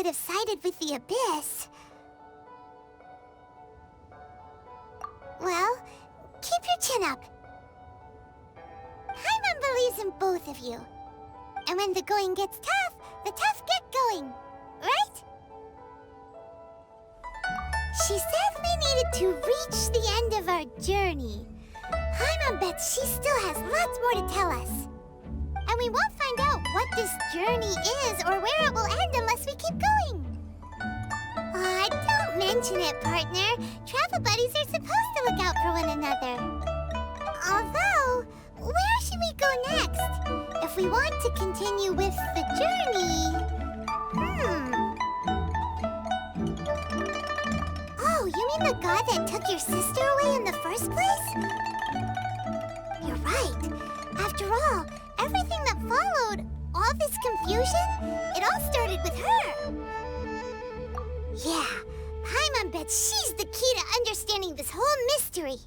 would have sided with the Abyss. Well, keep your chin up. Paimon believes in both of you. And when the going gets tough, the tough get going. Right? She said we needed to reach the end of our journey. Paimon bets she still has lots more to tell us. And we won't find out what this journey is or where it will end unless we keep going. Aw, don't mention it, partner. Travel buddies are supposed to look out for one another. Although, where should we go next? If we want to continue with the journey... Oh, you mean the god that took your sister away in the first place? You're right. After all, everything that followed, all this confusion, it all started with her. Yeah, Paimon bets she's the key to understanding this whole mystery.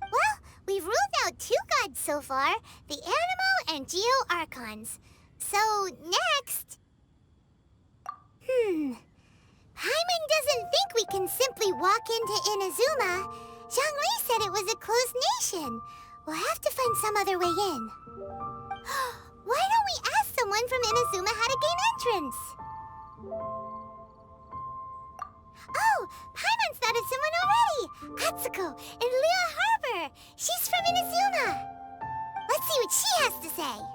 Well, we've ruled out 2 gods so far, the Animo and Geo Archons. So, next... Paimon doesn't think we can simply walk into Inazuma. Zhongli said it was a closed nation. We'll have to find some other way in. Why don't we ask someone from Inazuma how to gain entrance? Oh, Paimon's thought of someone already! Atsuko in Liyue Harbor! She's from Inazuma! Let's see what she has to say!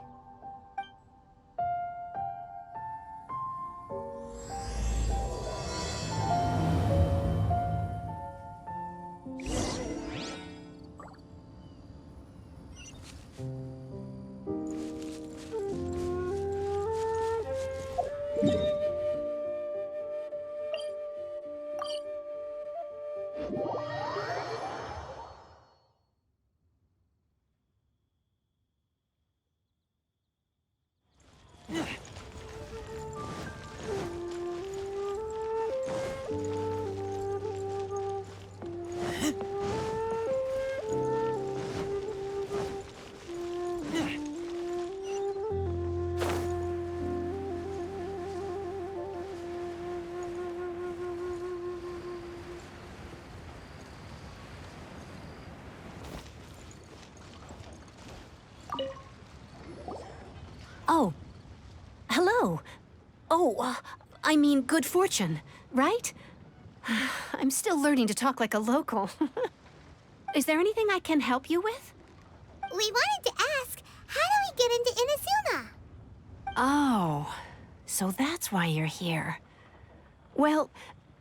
Oh. Hello. Oh, I mean good fortune, right? I'm still learning to talk like a local. Is there anything I can help you with? We wanted to ask, how do we get into Inazuma? Oh, so that's why you're here. Well,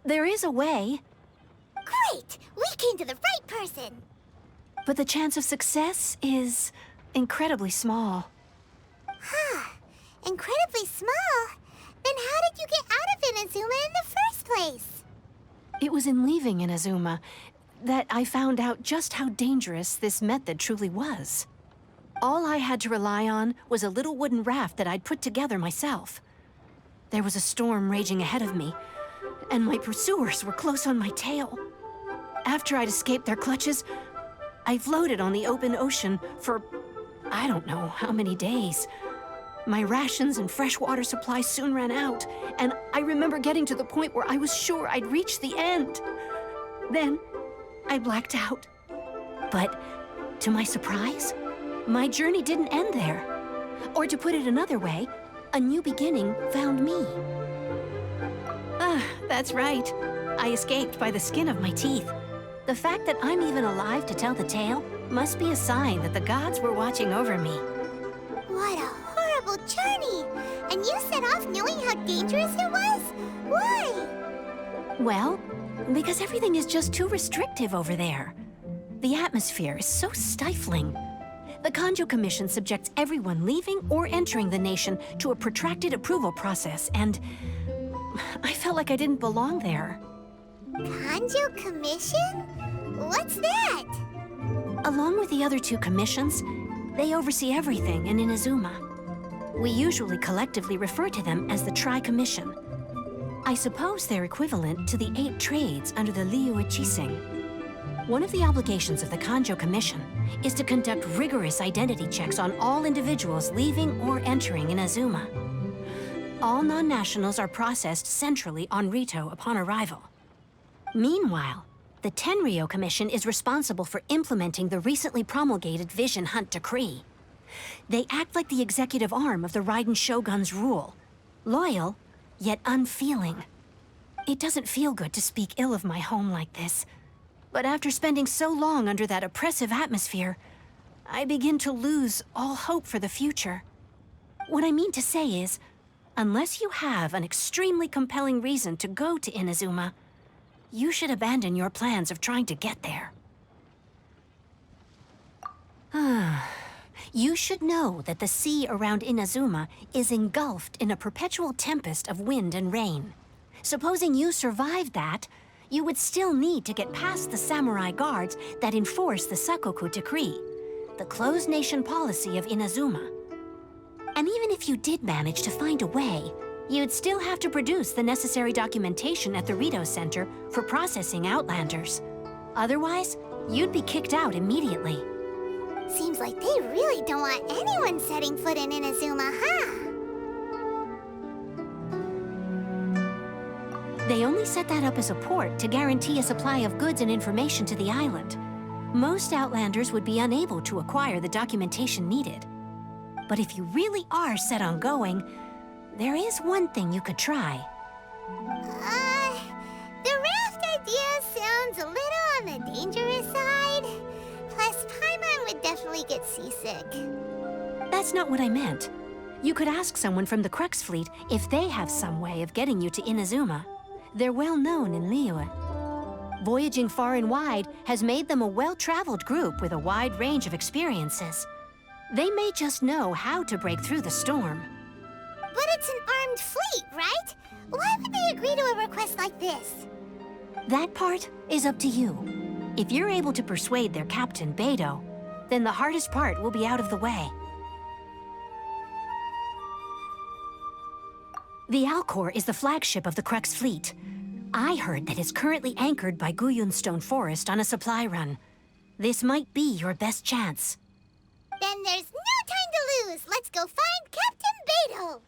there is a way. Great! We came to the right person! But the chance of success is incredibly small. Huh. Incredibly small? Then how did you get out of Inazuma in the first place? It was in leaving Inazuma that I found out just how dangerous this method truly was. All I had to rely on was a little wooden raft that I'd put together myself. There was a storm raging ahead of me, and my pursuers were close on my tail. After I'd escaped their clutches, I floated on the open ocean for I don't know how many days. My rations and freshwater supply soon ran out, and I remember getting to the point where I was sure I'd reached the end. Then, I blacked out. But, to my surprise, my journey didn't end there. Or to put it another way, a new beginning found me. That's right. I escaped by the skin of my teeth. The fact that I'm even alive to tell the tale must be a sign that the gods were watching over me. What a horrible journey! And you set off knowing how dangerous it was? Why? Well, because everything is just too restrictive over there. The atmosphere is so stifling. The Kanjo Commission subjects everyone leaving or entering the nation to a protracted approval process, and I felt like I didn't belong there. Kanjo Commission? What's that? Along with the other 2 commissions, they oversee everything in Inazuma. We usually collectively refer to them as the Tri-Commission. I suppose they're equivalent to the 8 trades under the Liyue Chising. One of the obligations of the Kanjo Commission is to conduct rigorous identity checks on all individuals leaving or entering Inazuma. All non-nationals are processed centrally on Rito upon arrival. Meanwhile, the Tenryo Commission is responsible for implementing the recently promulgated Vision Hunt Decree. They act like the executive arm of the Raiden Shogun's rule. Loyal, yet unfeeling. It doesn't feel good to speak ill of my home like this. But after spending so long under that oppressive atmosphere, I begin to lose all hope for the future. What I mean to say is, unless you have an extremely compelling reason to go to Inazuma, you should abandon your plans of trying to get there. You should know that the sea around Inazuma is engulfed in a perpetual tempest of wind and rain. Supposing you survived that, you would still need to get past the samurai guards that enforce the Sakoku Decree, the closed nation policy of Inazuma. And even if you did manage to find a way, you'd still have to produce the necessary documentation at the Rito Center for processing Outlanders. Otherwise, you'd be kicked out immediately. Seems like they really don't want anyone setting foot in Inazuma, huh? They only set that up as a port to guarantee a supply of goods and information to the island. Most Outlanders would be unable to acquire the documentation needed. But if you really are set on going, there is one thing you could try. The raft idea sounds a little on the dangerous side. Plus, Paimon would definitely get seasick. That's not what I meant. You could ask someone from the Crux Fleet if they have some way of getting you to Inazuma. They're well known in Liyue. Voyaging far and wide has made them a well-traveled group with a wide range of experiences. They may just know how to break through the storm. But it's an armed fleet, right? Why would they agree to a request like this? That part is up to you. If you're able to persuade their captain, Beidou, then the hardest part will be out of the way. The Alcor is the flagship of the Crux Fleet. I heard that it's currently anchored by Guyunstone Forest on a supply run. This might be your best chance. Then there's no time to lose. Let's go find Captain Beidou.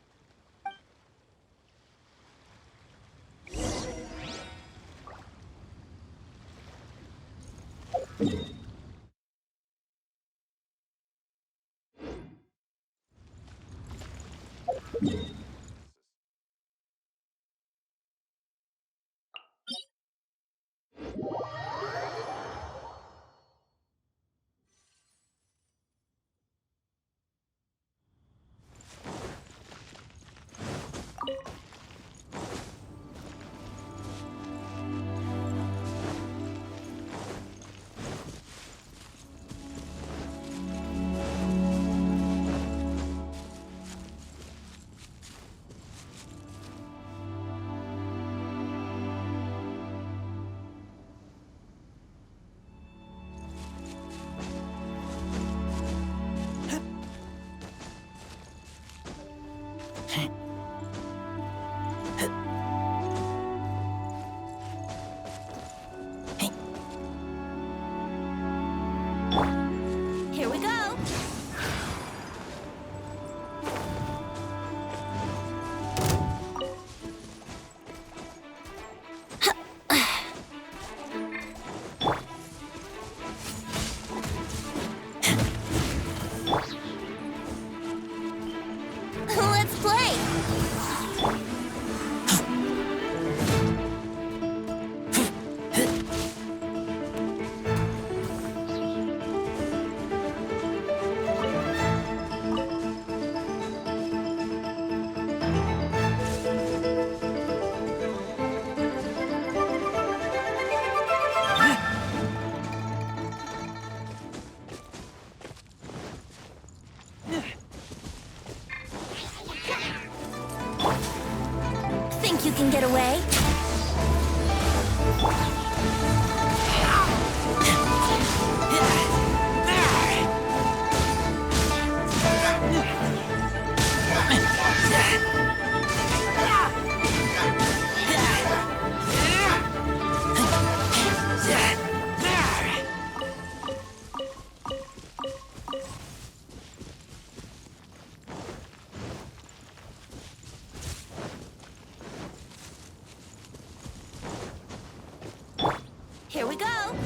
go!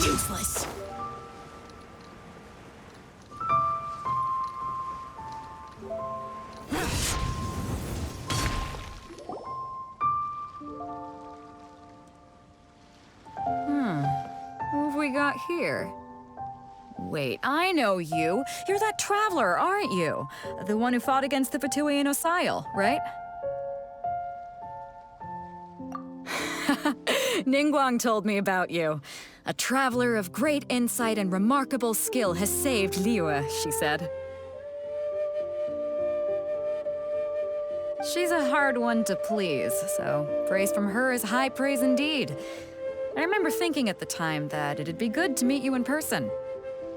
Useless. What have we got here? Wait, I know you. You're that traveler, aren't you? The one who fought against the Fatuian Osile, right? Ningguang told me about you. A traveler of great insight and remarkable skill has saved Liyue, she said. She's a hard one to please, so praise from her is high praise indeed. I remember thinking at the time that it'd be good to meet you in person.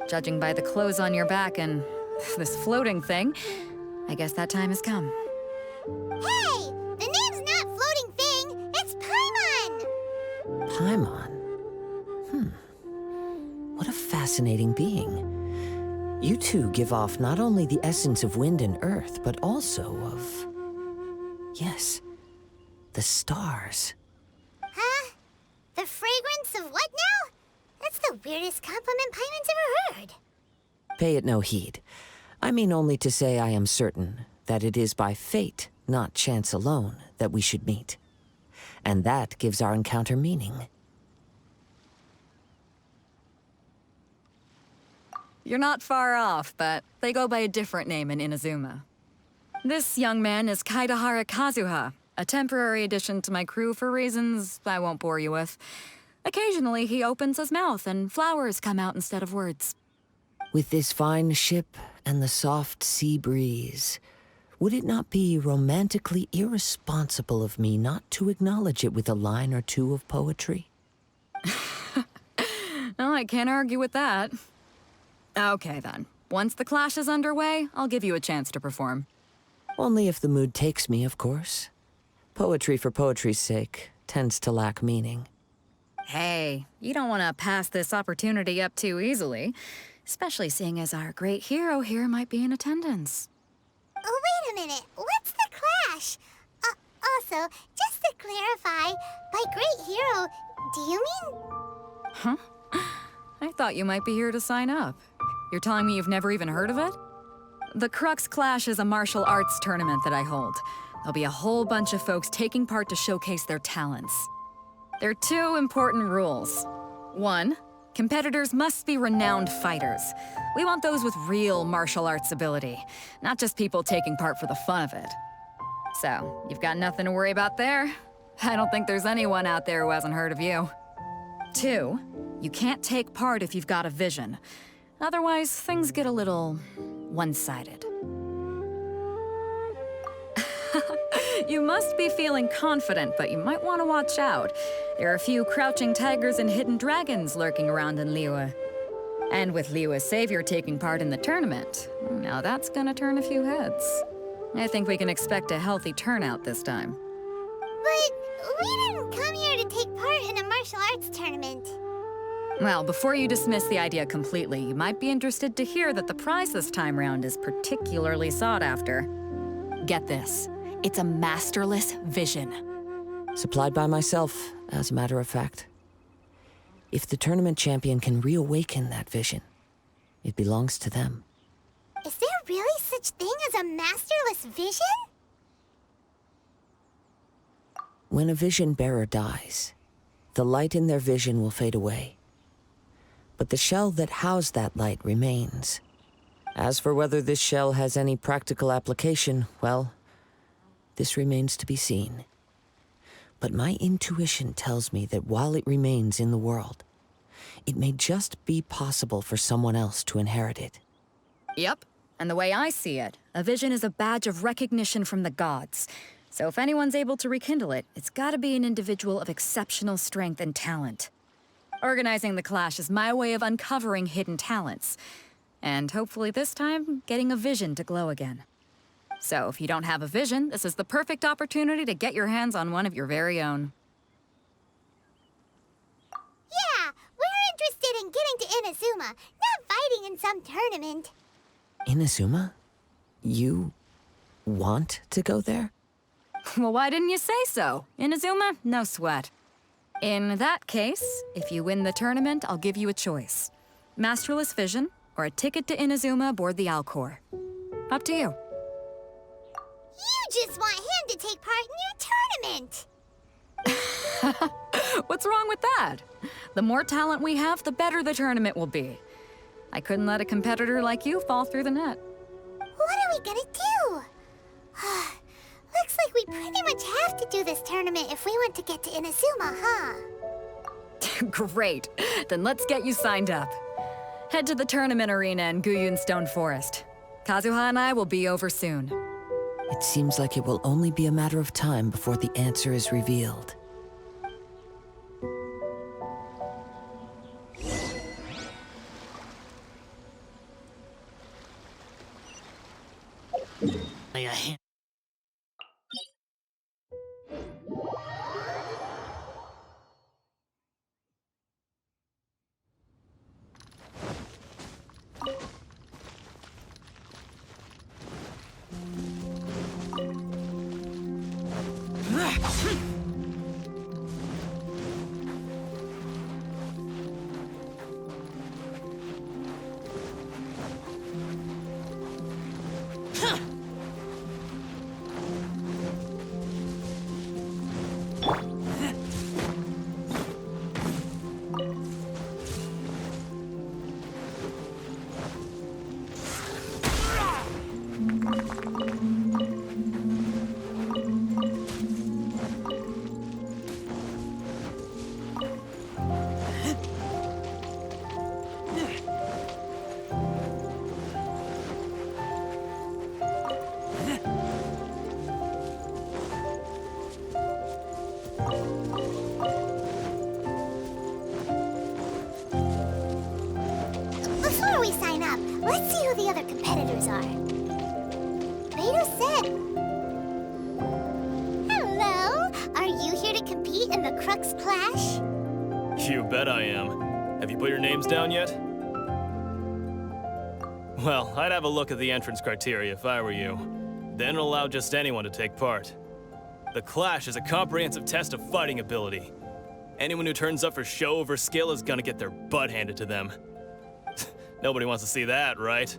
Judging by the clothes on your back and this floating thing, I guess that time has come. Hey! The name's not Floating Thing, it's Paimon! Paimon? What a fascinating being. You two give off not only the essence of wind and earth, but also of... yes, the stars. Huh? The fragrance of what now? That's the weirdest compliment Paimon's ever heard. Pay it no heed. I mean only to say I am certain that it is by fate, not chance alone, that we should meet. And that gives our encounter meaning. You're not far off, but they go by a different name in Inazuma. This young man is Kaidahara Kazuha, a temporary addition to my crew for reasons I won't bore you with. Occasionally, he opens his mouth and flowers come out instead of words. With this fine ship and the soft sea breeze, would it not be romantically irresponsible of me not to acknowledge it with a line or two of poetry? Oh, I can't argue with that. Okay, then. Once the clash is underway, I'll give you a chance to perform. Only if the mood takes me, of course. Poetry for poetry's sake tends to lack meaning. Hey, you don't want to pass this opportunity up too easily, especially seeing as our great hero here might be in attendance. Oh, wait a minute. What's the clash? Also, just to clarify, by great hero, do you mean... Huh? I thought you might be here to sign up. You're telling me you've never even heard of it? The Crux Clash is a martial arts tournament that I hold. There'll be a whole bunch of folks taking part to showcase their talents. There are two important rules. One, competitors must be renowned fighters. We want those with real martial arts ability, not just people taking part for the fun of it. So, you've got nothing to worry about there. I don't think there's anyone out there who hasn't heard of you. Two, you can't take part if you've got a vision. Otherwise, things get a little one-sided. You must be feeling confident, but you might want to watch out. There are a few crouching tigers and hidden dragons lurking around in Liyue. And with Liyue's savior taking part in the tournament, now that's gonna turn a few heads. I think we can expect a healthy turnout this time. But we didn't come here to take part in a martial arts tournament. Well, before you dismiss the idea completely, you might be interested to hear that the prize this time round is particularly sought after. Get this. It's a masterless vision. Supplied by myself, as a matter of fact. If the tournament champion can reawaken that vision, it belongs to them. Is there really such thing as a masterless vision? When a vision bearer dies, the light in their vision will fade away, but the shell that housed that light remains. As for whether this shell has any practical application, well, this remains to be seen. But my intuition tells me that while it remains in the world, it may just be possible for someone else to inherit it. Yep. And the way I see it, a vision is a badge of recognition from the gods. So if anyone's able to rekindle it, it's gotta be an individual of exceptional strength and talent. Organizing the clash is my way of uncovering hidden talents. And hopefully this time, getting a vision to glow again. So if you don't have a vision, this is the perfect opportunity to get your hands on one of your very own. Yeah, we're interested in getting to Inazuma, not fighting in some tournament. Inazuma? You want to go there? Well, why didn't you say so? Inazuma, no sweat. In that case, if you win the tournament, I'll give you a choice. Masterless Vision, or a ticket to Inazuma aboard the Alcor. Up to you. You just want him to take part in your tournament. What's wrong with that? The more talent we have, the better the tournament will be. I couldn't let a competitor like you fall through the net. What are we gonna do? Looks like we pretty much have to do this tournament if we want to get to Inazuma, huh? Great. Then let's get you signed up. Head to the tournament arena in Guyun Stone Forest. Kazuha and I will be over soon. It seems like it will only be a matter of time before the answer is revealed. Before we sign up, let's see who the other competitors are. Vader said... Hello? Are you here to compete in the Crux Clash? You bet I am. Have you put your names down yet? Well, I'd have a look at the entrance criteria if I were you. Then it'll allow just anyone to take part. The Clash is a comprehensive test of fighting ability. Anyone who turns up for show over skill is gonna get their butt handed to them. Nobody wants to see that, right?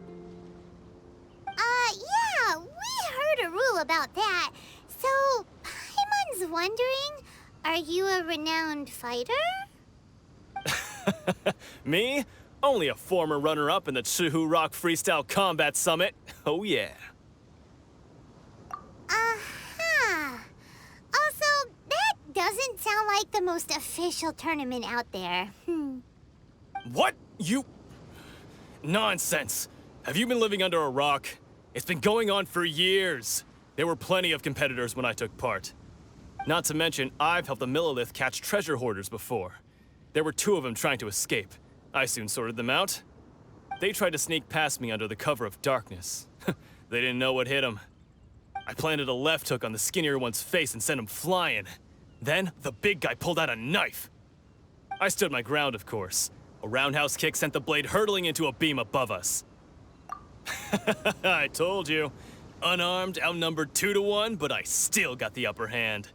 Yeah, we heard a rule about that. So, Paimon's wondering, are you a renowned fighter? Me? Only a former runner-up in the Chihu Rock Freestyle Combat Summit. Oh yeah. Uh-huh. Also, that doesn't sound like the most official tournament out there. What? You... Nonsense. Have you been living under a rock? It's been going on for years. There were plenty of competitors when I took part. Not to mention, I've helped the Millilith catch treasure hoarders before. There were 2 of them trying to escape. I soon sorted them out. They tried to sneak past me under the cover of darkness. They didn't know what hit them. I planted a left hook on the skinnier one's face and sent him flying. Then, the big guy pulled out a knife. I stood my ground, of course. A roundhouse kick sent the blade hurtling into a beam above us. I told you. Unarmed, outnumbered 2 to 1, but I still got the upper hand.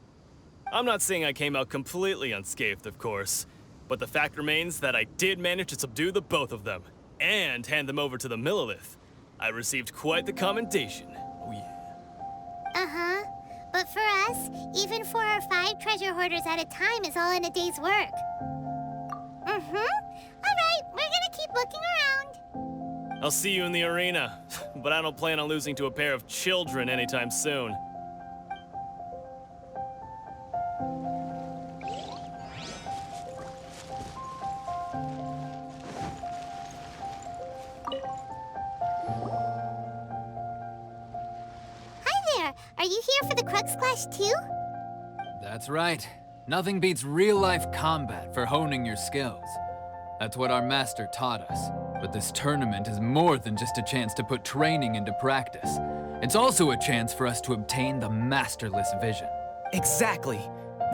I'm not saying I came out completely unscathed, of course, but the fact remains that I did manage to subdue the both of them, and hand them over to the Millilith. I received quite the commendation. Oh yeah. Uh-huh. But for us, even 4 or 5 treasure hoarders at a time is all in a day's work. All right, we're I'll see you in the arena, but I don't plan on losing to a pair of children anytime soon. Hi there! Are you here for the Crux Clash too? That's right. Nothing beats real-life combat for honing your skills. That's what our master taught us. But this tournament is more than just a chance to put training into practice. It's also a chance for us to obtain the masterless vision. Exactly.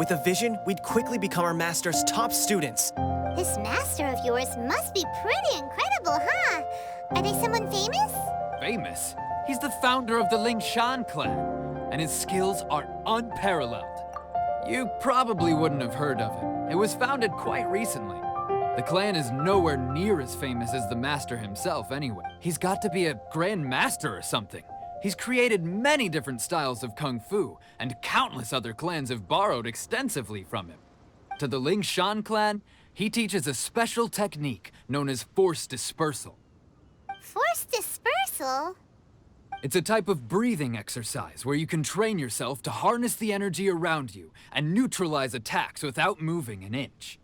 With a vision, we'd quickly become our master's top students. This master of yours must be pretty incredible, huh? Are they someone famous? Famous? He's the founder of the Lingshan clan, and his skills are unparalleled. You probably wouldn't have heard of it. It was founded quite recently. The clan is nowhere near as famous as the master himself anyway. He's got to be a grand master or something. He's created many different styles of kung fu, and countless other clans have borrowed extensively from him. To the Lingshan clan, he teaches a special technique known as force dispersal. Force dispersal? It's a type of breathing exercise where you can train yourself to harness the energy around you and neutralize attacks without moving an inch.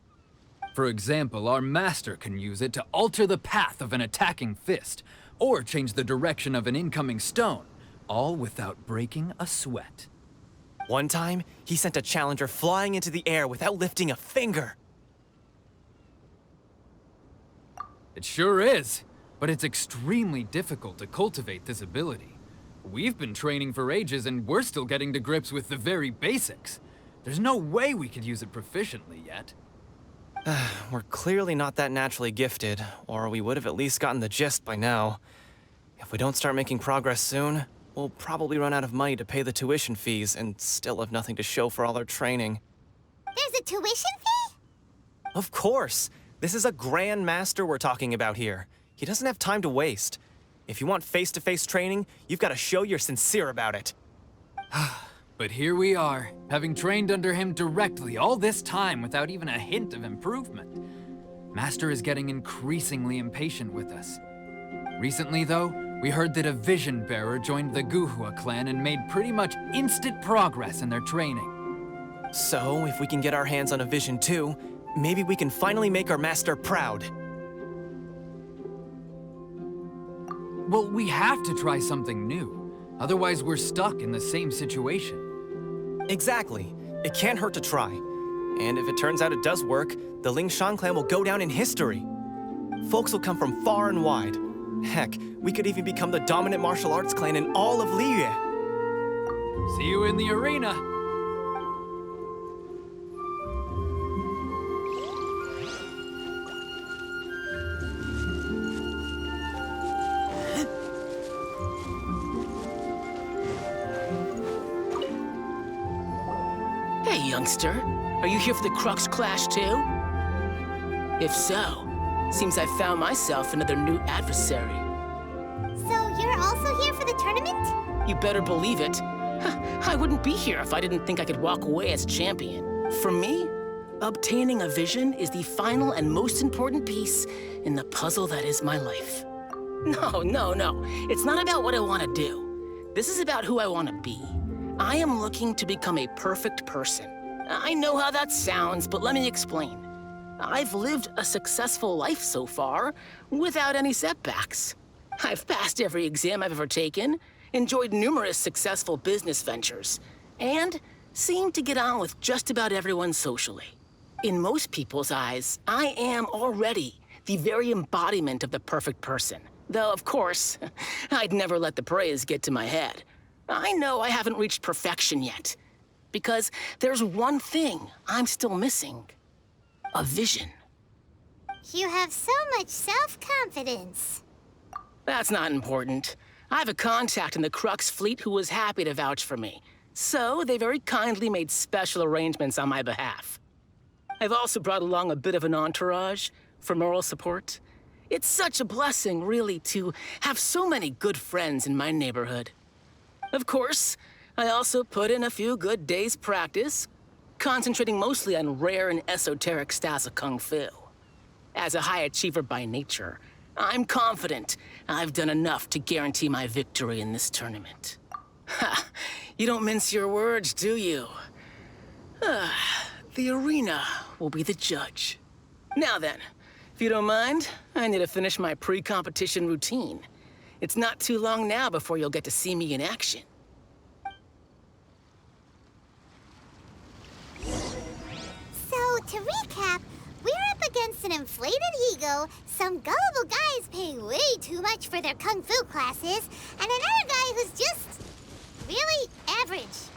For example, our master can use it to alter the path of an attacking fist, or change the direction of an incoming stone, all without breaking a sweat. One time, he sent a challenger flying into the air without lifting a finger. It sure is, but it's extremely difficult to cultivate this ability. We've been training for ages and we're still getting to grips with the very basics. There's no way we could use it proficiently yet. We're clearly not that naturally gifted, or we would have at least gotten the gist by now. If we don't start making progress soon, we'll probably run out of money to pay the tuition fees and still have nothing to show for all our training. There's a tuition fee? Of course! This is a Grand Master we're talking about here. He doesn't have time to waste. If you want face-to-face training, you've got to show you're sincere about it. But here we are, having trained under him directly all this time without even a hint of improvement. Master is getting increasingly impatient with us. Recently, though, we heard that a vision bearer joined the Guhua clan and made pretty much instant progress in their training. So, if we can get our hands on a vision too, maybe we can finally make our master proud. Well, we have to try something new. Otherwise, we're stuck in the same situation. Exactly. It can't hurt to try. And if it turns out it does work, the Lingshan clan will go down in history. Folks will come from far and wide. Heck, we could even become the dominant martial arts clan in all of Liyue. See you in the arena. Hey, youngster. Are you here for the Crux Clash too? If so, seems I found myself another new adversary. So you're also here for the tournament? You better believe it. I wouldn't be here if I didn't think I could walk away as champion. For me, obtaining a vision is the final and most important piece in the puzzle that is my life. No. It's not about what I want to do. This is about who I want to be. I am looking to become a perfect person. I know how that sounds, but let me explain. I've lived a successful life so far, without any setbacks. I've passed every exam I've ever taken, enjoyed numerous successful business ventures, and seemed to get on with just about everyone socially. In most people's eyes, I am already the very embodiment of the perfect person. Though, of course, I'd never let the praise get to my head. I know I haven't reached perfection yet, because there's one thing I'm still missing. A vision. You have so much self-confidence. That's not important. I have a contact in the Crux fleet who was happy to vouch for me, so they very kindly made special arrangements on my behalf. I've also brought along a bit of an entourage for moral support. It's such a blessing, really, to have so many good friends in my neighborhood. Of course, I also put in a few good days' practice, concentrating mostly on rare and esoteric styles of kung fu. As a high achiever by nature, I'm confident I've done enough to guarantee my victory in this tournament. Ha! You don't mince your words, do you? The arena will be the judge. Now then, if you don't mind, I need to finish my pre-competition routine. It's not too long now before you'll get to see me in action. So, to recap, we're up against an inflated ego, some gullible guys paying way too much for their kung fu classes, and another guy who's just really average.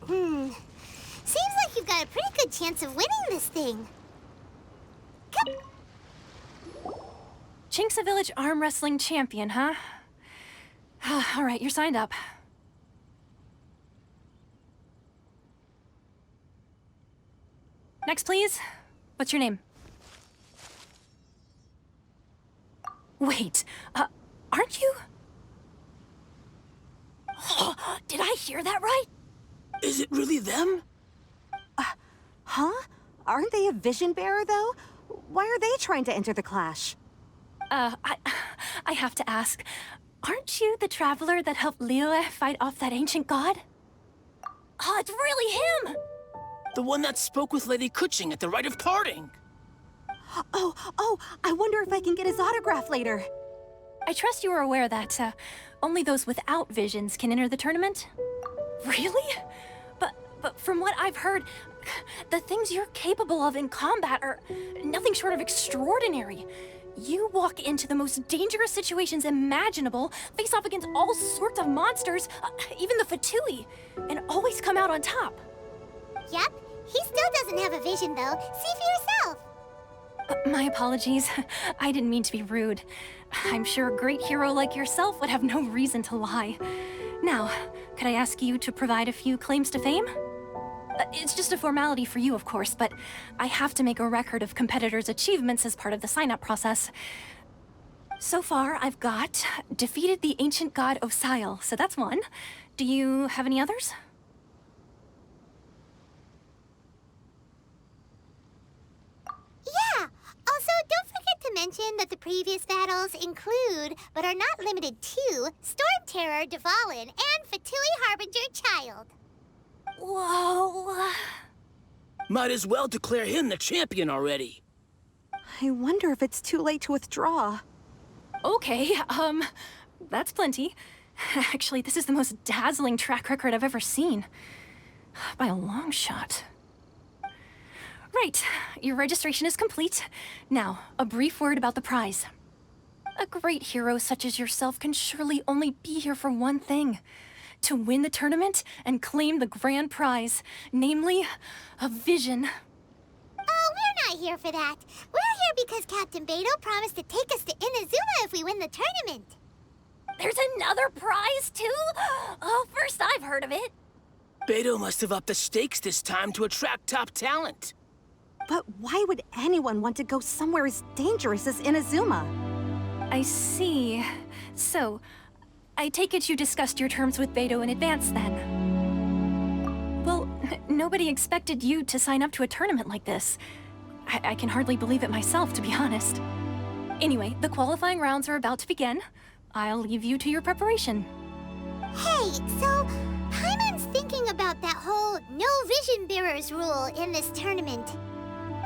Seems like you've got a pretty good chance of winning this thing. Chinxa Village arm wrestling champion, huh? All right, you're signed up. Next, please. What's your name? Wait, aren't you? Did I hear that right? Is it really them? Huh? Aren't they a vision bearer, though? Why are they trying to enter the clash? I have to ask, aren't you the traveler that helped Liyue fight off that ancient god? Oh, it's really him! The one that spoke with Lady Kuching at the rite of parting. Oh, I wonder if I can get his autograph later. I trust you are aware that, only those without visions can enter the tournament? Really? But from what I've heard, the things you're capable of in combat are nothing short of extraordinary. You walk into the most dangerous situations imaginable, face off against all sorts of monsters, even the Fatui, and always come out on top. Yep, he still doesn't have a vision, though. See for yourself. My apologies. I didn't mean to be rude. I'm sure a great hero like yourself would have no reason to lie. Now, could I ask you to provide a few claims to fame? It's just a formality for you, of course, but I have to make a record of competitors' achievements as part of the sign-up process. So far, I've got defeated the ancient god Osial, so that's one. Do you have any others? Yeah. Also, don't forget to mention that the previous battles include, but are not limited to, Storm Terror, Dvalin, and Fatui Harbinger Child. Whoa. Might as well declare him the champion already. I wonder if it's too late to withdraw. Okay, that's plenty. Actually, this is the most dazzling track record I've ever seen. By a long shot. Right, your registration is complete. Now, a brief word about the prize. A great hero such as yourself can surely only be here for one thing. To win the tournament and claim the grand prize, namely, a vision. Oh, we're not here for that. We're here because Captain Beidou promised to take us to Inazuma if we win the tournament. There's another prize, too? Oh, first I've heard of it. Beidou must have upped the stakes this time to attract top talent. But why would anyone want to go somewhere as dangerous as Inazuma? I see. So, I take it you discussed your terms with Beidou in advance, then? Well, nobody expected you to sign up to a tournament like this. I can hardly believe it myself, to be honest. Anyway, the qualifying rounds are about to begin. I'll leave you to your preparation. Hey, so Paimon's thinking about that whole no vision bearers rule in this tournament.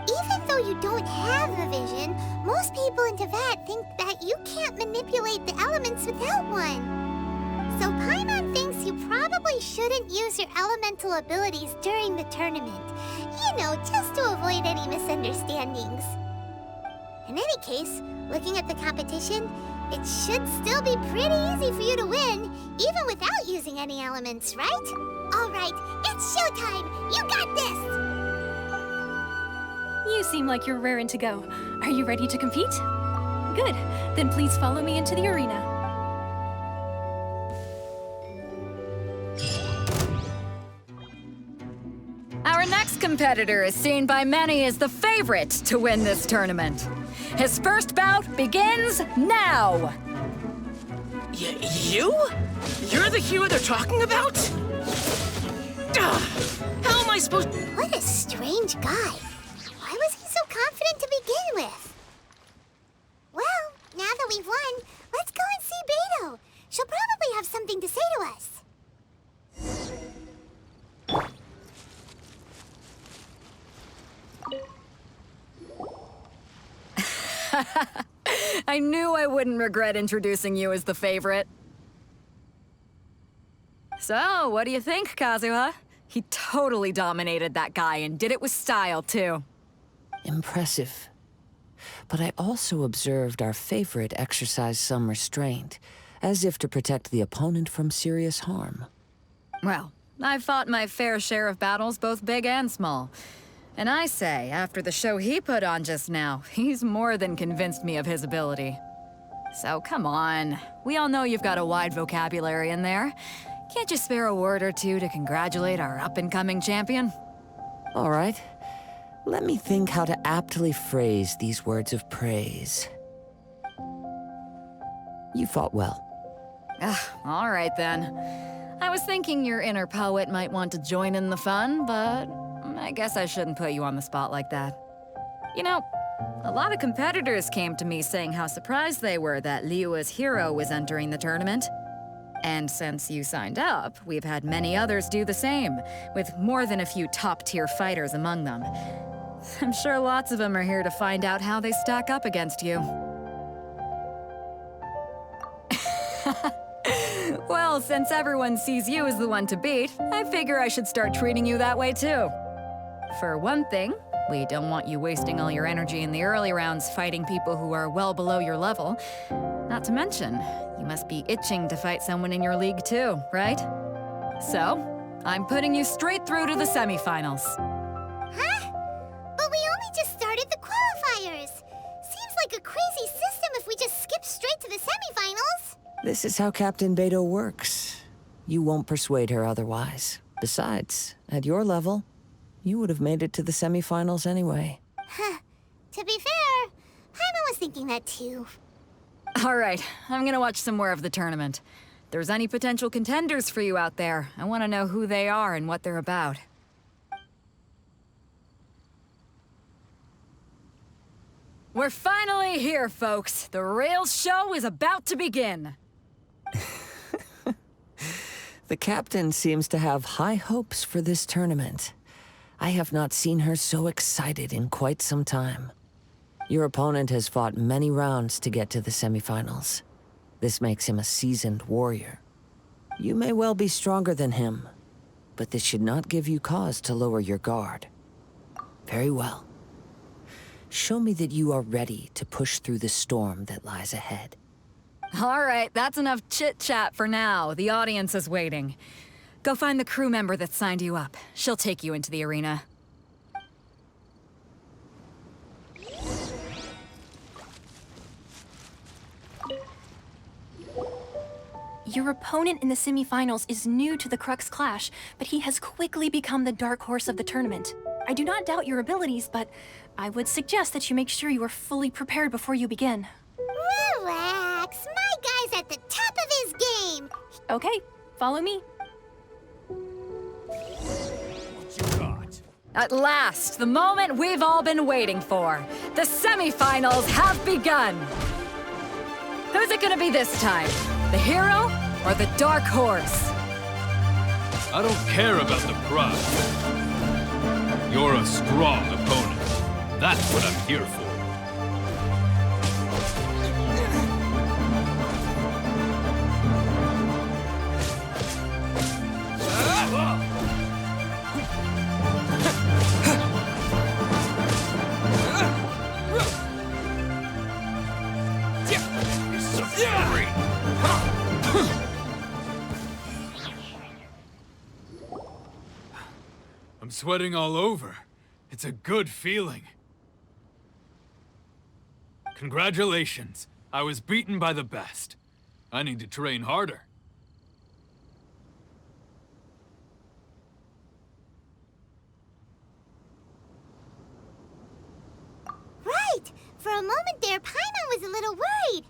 Even though you don't have a vision, most people in Teyvat think that you can't manipulate the elements without one. So Paimon thinks you probably shouldn't use your elemental abilities during the tournament. You know, just to avoid any misunderstandings. In any case, looking at the competition, it should still be pretty easy for you to win, even without using any elements, right? All right, it's showtime! You got this! You seem like you're raring to go. Are you ready to compete? Good. Then please follow me into the arena. Our next competitor is seen by many as the favorite to win this tournament. His first bout begins now! You? You're the hero they're talking about? How am I supposed... What a strange guy. Why was he so confident to begin with? Well, we've won, let's go and see Beto. She'll probably have something to say to us. I knew I wouldn't regret introducing you as the favorite. So, what do you think, Kazuha? He totally dominated that guy and did it with style, too. Impressive. But I also observed our favorite exercise some restraint, as if to protect the opponent from serious harm. Well, I've fought my fair share of battles, both big and small. And I say, after the show he put on just now, he's more than convinced me of his ability. So come on, we all know you've got a wide vocabulary in there. Can't you spare a word or two to congratulate our up-and-coming champion? All right. Let me think how to aptly phrase these words of praise. You fought well. All right then. I was thinking your inner poet might want to join in the fun, but I guess I shouldn't put you on the spot like that. You know, a lot of competitors came to me saying how surprised they were that Liyue's hero was entering the tournament. And since you signed up, we've had many others do the same, with more than a few top-tier fighters among them. I'm sure lots of them are here to find out how they stack up against you. Well, since everyone sees you as the one to beat, I figure I should start treating you that way too. For one thing, we don't want you wasting all your energy in the early rounds fighting people who are well below your level. Not to mention, you must be itching to fight someone in your league too, right? So, I'm putting you straight through to the semifinals. Huh? But we only just started the qualifiers. Seems like a crazy system if we just skip straight to the semifinals. This is how Captain Beto works. You won't persuade her otherwise. Besides, at your level, you would have made it to the semifinals anyway. Huh. To be fair, Paimon was thinking that too. All right, I'm gonna watch some more of the tournament. If there's any potential contenders for you out there, I want to know who they are and what they're about. We're finally here, folks. The Rails show is about to begin. The captain seems to have high hopes for this tournament. I have not seen her so excited in quite some time. Your opponent has fought many rounds to get to the semifinals. This makes him a seasoned warrior. You may well be stronger than him, but this should not give you cause to lower your guard. Very well. Show me that you are ready to push through the storm that lies ahead. All right, that's enough chit-chat for now. The audience is waiting. Go find the crew member that signed you up. She'll take you into the arena. Your opponent in the semifinals is new to the Crux Clash, but he has quickly become the dark horse of the tournament. I do not doubt your abilities, but I would suggest that you make sure you are fully prepared before you begin. Relax. My guy's at the top of his game. Okay, follow me. At last, the moment we've all been waiting for. The semifinals have begun. Who's it gonna be this time? The hero or the dark horse? I don't care about the prize. You're a strong opponent. That's what I'm here for. I'm sweating all over. It's a good feeling. Congratulations. I was beaten by the best. I need to train harder. Right. For a moment there, Paimon was a little worried.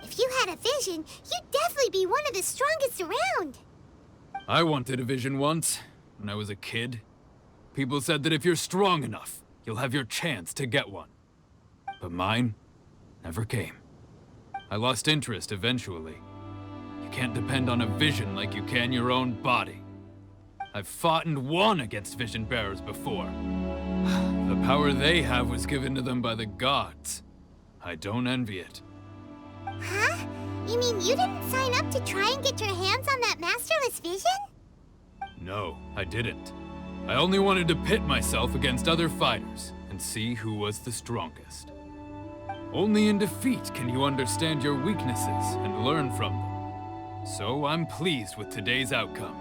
If you had a vision, you'd definitely be one of the strongest around. I wanted a vision once, when I was a kid. People said that if you're strong enough, you'll have your chance to get one. But mine never came. I lost interest eventually. You can't depend on a vision like you can your own body. I've fought and won against vision bearers before. The power they have was given to them by the gods. I don't envy it. Huh? You mean you didn't sign up to try and get your hands on that masterless vision? No, I didn't. I only wanted to pit myself against other fighters and see who was the strongest. Only in defeat can you understand your weaknesses and learn from them. So I'm pleased with today's outcome.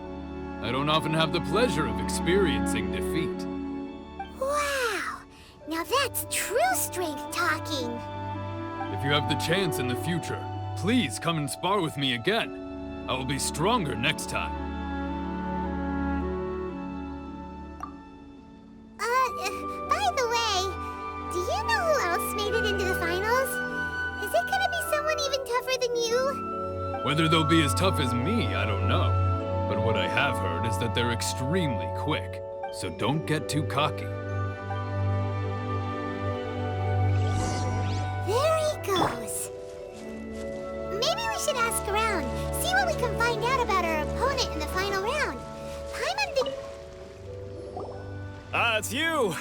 I don't often have the pleasure of experiencing defeat. Wow! Now that's true strength talking. If you have the chance in the future, please come and spar with me again. I will be stronger next time. By the way, do you know who else made it into the finals? Is it gonna be someone even tougher than you? Whether they'll be as tough as me, I don't know. But what I have heard is that they're extremely quick, so don't get too cocky. There he goes. Maybe we should ask around, see what we can find out about our opponent in the final round. Paimon did... Ah, it's you!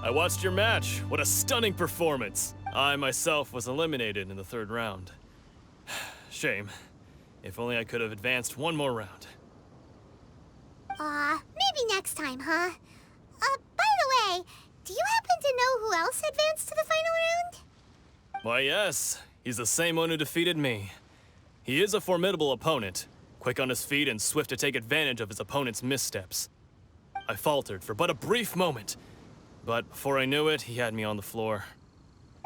I watched your match. What a stunning performance. I myself was eliminated in the third round. Shame. If only I could have advanced one more round. Maybe next time, huh? By the way, do you happen to know who else advanced to the final round? Why, yes. He's the same one who defeated me. He is a formidable opponent, quick on his feet and swift to take advantage of his opponent's missteps. I faltered for but a brief moment, but before I knew it, he had me on the floor.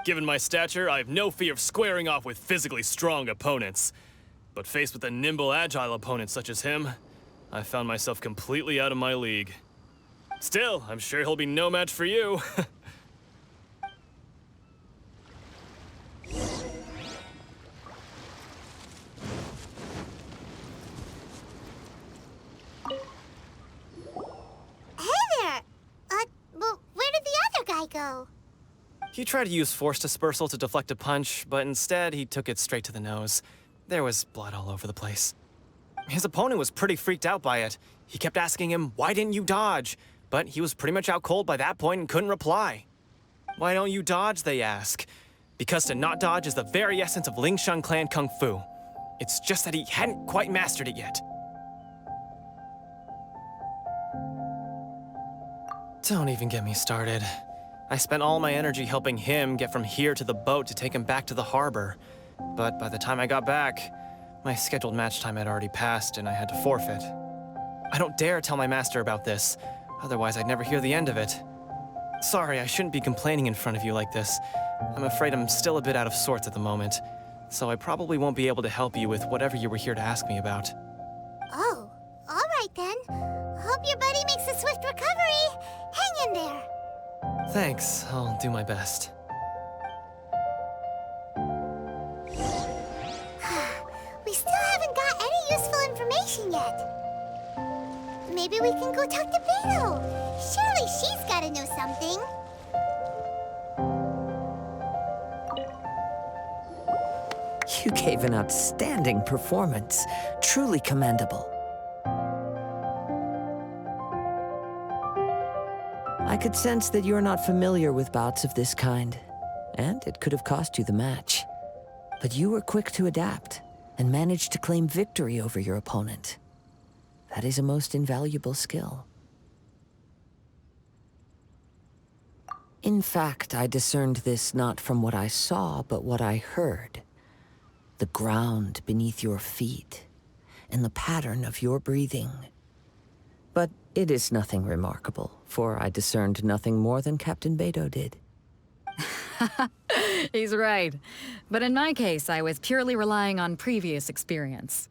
Given my stature, I have no fear of squaring off with physically strong opponents. But faced with a nimble, agile opponent such as him, I found myself completely out of my league. Still, I'm sure he'll be no match for you. Well, where did the other guy go? He tried to use force dispersal to deflect a punch, but instead he took it straight to the nose. There was blood all over the place. His opponent was pretty freaked out by it. He kept asking him, "Why didn't you dodge?" But he was pretty much out cold by that point and couldn't reply. "Why don't you dodge?" they ask. Because to not dodge is the very essence of Lingshan clan kung fu. It's just that he hadn't quite mastered it yet. Don't even get me started. I spent all my energy helping him get from here to the boat to take him back to the harbor. But by the time I got back, my scheduled match time had already passed and I had to forfeit. I don't dare tell my master about this, otherwise I'd never hear the end of it. Sorry, I shouldn't be complaining in front of you like this. I'm afraid I'm still a bit out of sorts at the moment, so I probably won't be able to help you with whatever you were here to ask me about. Oh, all right then. Hope your buddy makes a swift recovery. Hang in there. Thanks, I'll do my best. We still haven't got any useful information yet. Maybe we can go talk to Beto. Surely she's gotta know something. You gave an outstanding performance. Truly commendable. I could sense that you're not familiar with bouts of this kind, and it could have cost you the match. But you were quick to adapt and managed to claim victory over your opponent. That is a most invaluable skill. In fact, I discerned this not from what I saw, but what I heard. The ground beneath your feet, and the pattern of your breathing. But it is nothing remarkable, for I discerned nothing more than Captain Beto did. He's right. But in my case, I was purely relying on previous experience.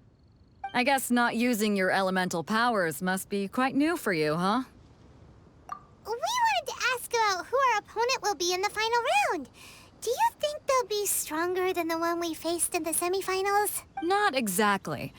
I guess not using your elemental powers must be quite new for you, huh? We wanted to ask about who our opponent will be in the final round. Do you think they'll be stronger than the one we faced in the semifinals? Not exactly.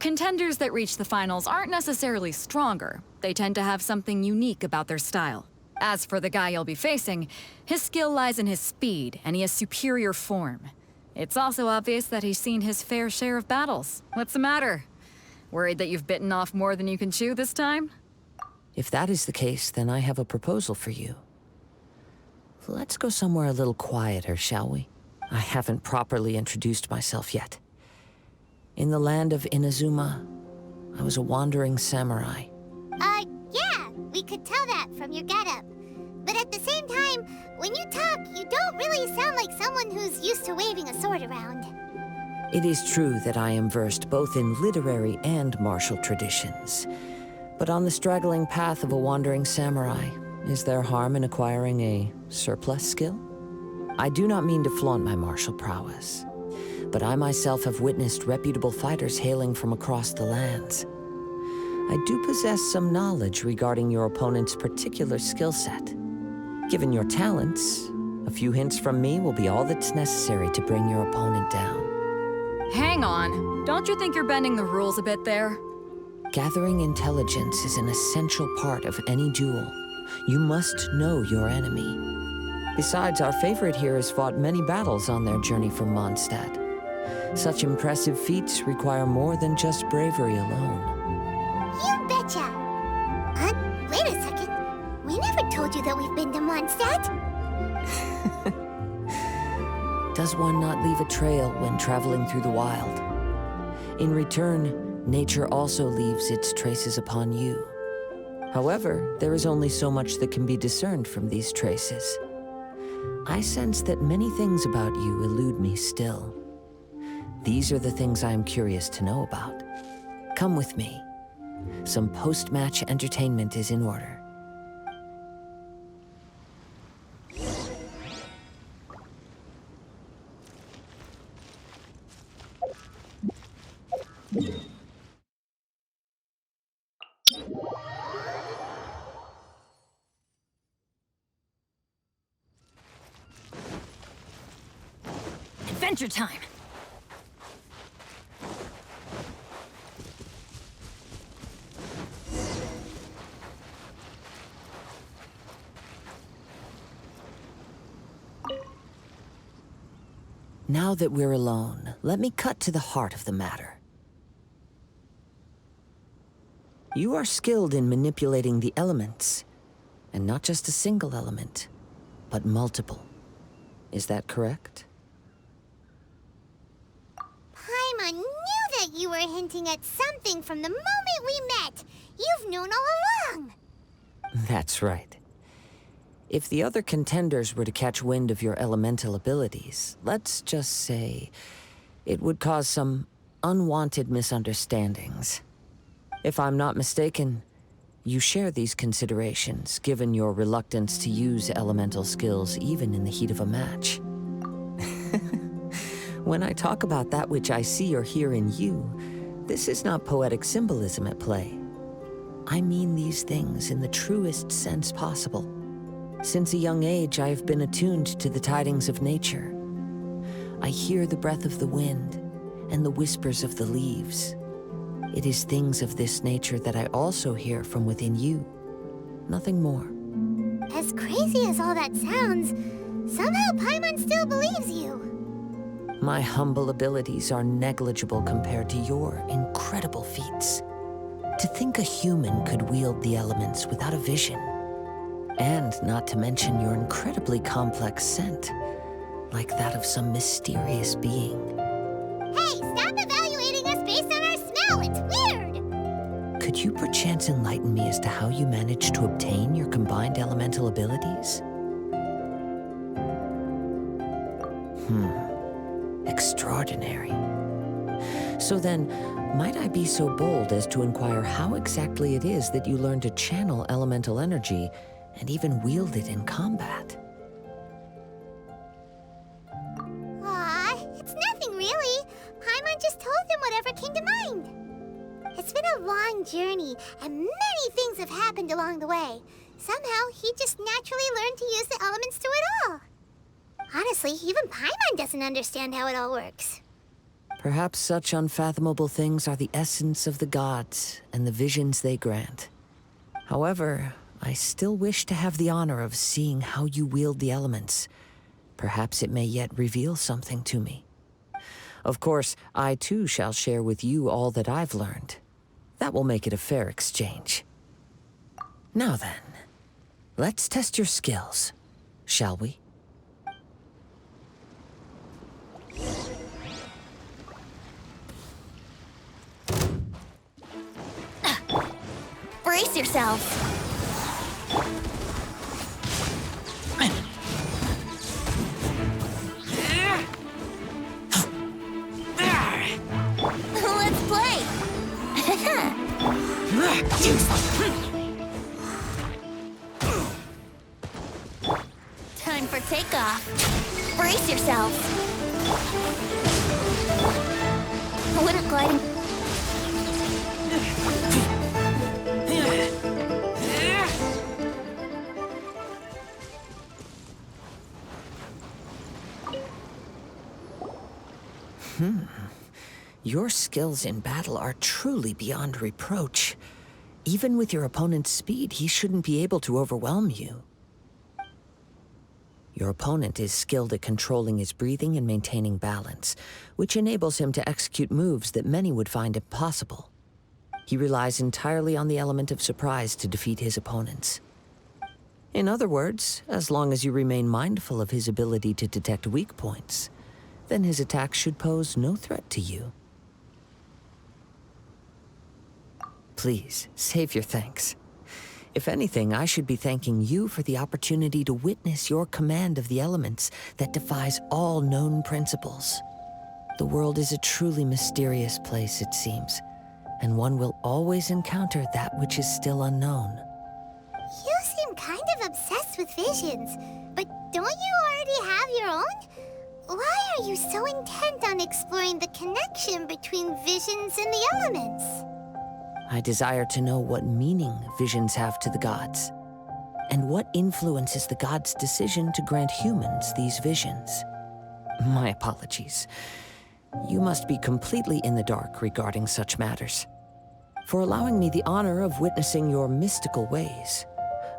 Contenders that reach the finals aren't necessarily stronger. They tend to have something unique about their style. As for the guy you'll be facing, his skill lies in his speed, and he has superior form. It's also obvious that he's seen his fair share of battles. What's the matter? Worried that you've bitten off more than you can chew this time? If that is the case, then I have a proposal for you. Let's go somewhere a little quieter, shall we? I haven't properly introduced myself yet. In the land of Inazuma, I was a wandering samurai. Yeah, we could tell that from your getup. But at the same time, when you talk, you don't really sound like someone who's used to waving a sword around. It is true that I am versed both in literary and martial traditions. But on the straggling path of a wandering samurai, is there harm in acquiring a surplus skill? I do not mean to flaunt my martial prowess, but I myself have witnessed reputable fighters hailing from across the lands. I do possess some knowledge regarding your opponent's particular skill set. Given your talents, a few hints from me will be all that's necessary to bring your opponent down. Hang on. Don't you think you're bending the rules a bit there? Gathering intelligence is an essential part of any duel. You must know your enemy. Besides, our favorite here has fought many battles on their journey from Mondstadt. Such impressive feats require more than just bravery alone. You betcha! Wait a second. We never told you that we've been to Mondstadt. Does one not leave a trail when traveling through the wild? In return, nature also leaves its traces upon you. However, there is only so much that can be discerned from these traces. I sense that many things about you elude me still. These are the things I am curious to know about. Come with me. Some post-match entertainment is in order. Adventure time! Now that we're alone, let me cut to the heart of the matter. You are skilled in manipulating the elements, and not just a single element, but multiple. Is that correct? Paimon knew that you were hinting at something from the moment we met. You've known all along. That's right. If the other contenders were to catch wind of your elemental abilities, let's just say it would cause some unwanted misunderstandings. If I'm not mistaken, you share these considerations, given your reluctance to use elemental skills even in the heat of a match. When I talk about that which I see or hear in you, this is not poetic symbolism at play. I mean these things in the truest sense possible. Since a young age, I have been attuned to the tidings of nature. I hear the breath of the wind and the whispers of the leaves. It is things of this nature that I also hear from within you. Nothing more. As crazy as all that sounds, somehow Paimon still believes you. My humble abilities are negligible compared to your incredible feats. To think a human could wield the elements without a vision. And not to mention your incredibly complex scent, like that of some mysterious being. Hey, stop evaluating us based on our smell! It's weird! Could you perchance enlighten me as to how you managed to obtain your combined elemental abilities? Extraordinary. So then, might I be so bold as to inquire how exactly it is that you learned to channel elemental energy and even wield it in combat? Aw, it's nothing really. Paimon just told him whatever came to mind. It's been a long journey, and many things have happened along the way. Somehow, he just naturally learned to use the elements through it all. Honestly, even Paimon doesn't understand how it all works. Perhaps such unfathomable things are the essence of the gods and the visions they grant. However, I still wish to have the honor of seeing how you wield the elements. Perhaps it may yet reveal something to me. Of course, I too shall share with you all that I've learned. That will make it a fair exchange. Now then, let's test your skills, shall we? Brace yourself. Let's play. Time for takeoff. Brace yourself. Wouldn't gliding. Your skills in battle are truly beyond reproach. Even with your opponent's speed, he shouldn't be able to overwhelm you. Your opponent is skilled at controlling his breathing and maintaining balance, which enables him to execute moves that many would find impossible. He relies entirely on the element of surprise to defeat his opponents. In other words, as long as you remain mindful of his ability to detect weak points, then his attacks should pose no threat to you. Please, save your thanks. If anything, I should be thanking you for the opportunity to witness your command of the elements that defies all known principles. The world is a truly mysterious place, it seems, and one will always encounter that which is still unknown. You seem kind of obsessed with visions, but don't you already have your own? Why are you so intent on exploring the connection between visions and the elements? I desire to know what meaning visions have to the gods, and what influences the gods' decision to grant humans these visions. My apologies. You must be completely in the dark regarding such matters. For allowing me the honor of witnessing your mystical ways,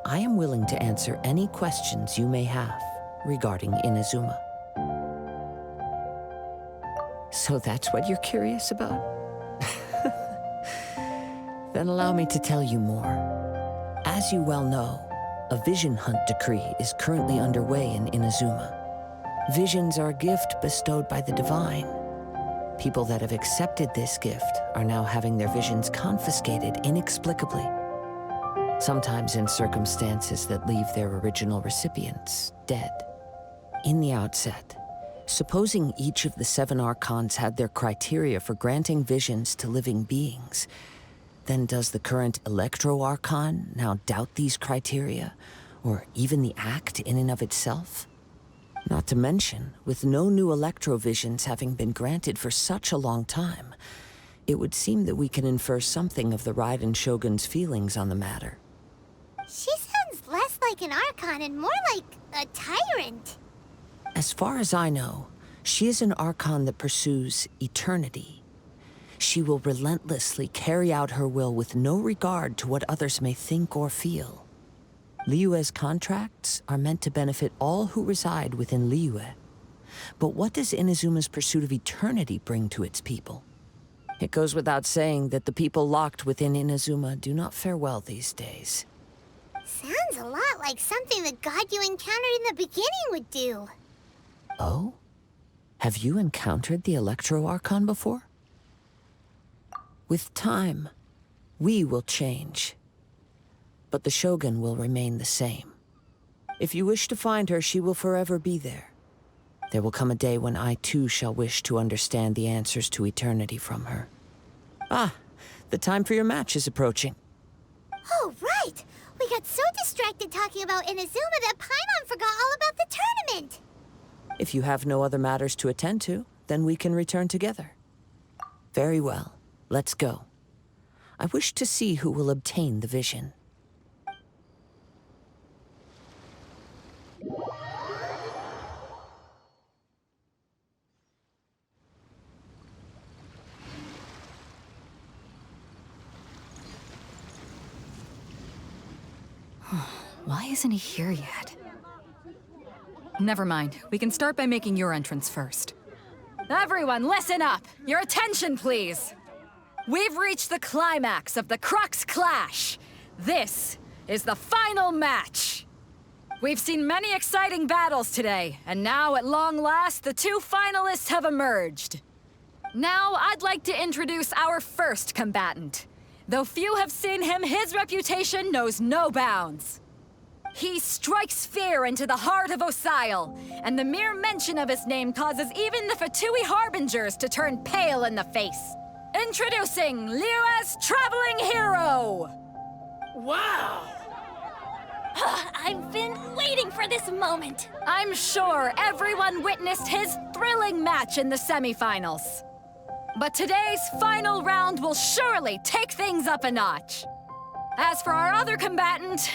I am willing to answer any questions you may have regarding Inazuma. So that's what you're curious about? Then allow me to tell you more. As you well know, a vision hunt decree is currently underway in Inazuma. Visions are a gift bestowed by the divine. People that have accepted this gift are now having their visions confiscated inexplicably, sometimes in circumstances that leave their original recipients dead. In the outset, supposing each of the 7 Archons had their criteria for granting visions to living beings, then does the current Electro-Archon now doubt these criteria, or even the act in and of itself? Not to mention, with no new Electro-visions having been granted for such a long time, it would seem that we can infer something of the Raiden Shogun's feelings on the matter. She sounds less like an Archon and more like a tyrant. As far as I know, she is an Archon that pursues eternity. She will relentlessly carry out her will with no regard to what others may think or feel. Liyue's contracts are meant to benefit all who reside within Liyue. But what does Inazuma's pursuit of eternity bring to its people? It goes without saying that the people locked within Inazuma do not fare well these days. Sounds a lot like something the god you encountered in the beginning would do. Oh? Have you encountered the Electro-Archon before? With time, we will change. But the Shogun will remain the same. If you wish to find her, she will forever be there. There will come a day when I too shall wish to understand the answers to eternity from her. Ah, the time for your match is approaching. Oh, right! We got so distracted talking about Inazuma that Paimon forgot all about the tournament! If you have no other matters to attend to, then we can return together. Very well. Let's go. I wish to see who will obtain the vision. Why isn't he here yet? Never mind. We can start by making your entrance first. Everyone, listen up! Your attention, please! We've reached the climax of the Crux Clash! This is the final match! We've seen many exciting battles today, and now, at long last, the two finalists have emerged. Now, I'd like to introduce our first combatant. Though few have seen him, his reputation knows no bounds. He strikes fear into the heart of Osile, and the mere mention of his name causes even the Fatui Harbingers to turn pale in the face. Introducing Liyue's Traveling Hero! Wow! I've been waiting for this moment. I'm sure everyone witnessed his thrilling match in the semifinals. But today's final round will surely take things up a notch. As for our other combatant,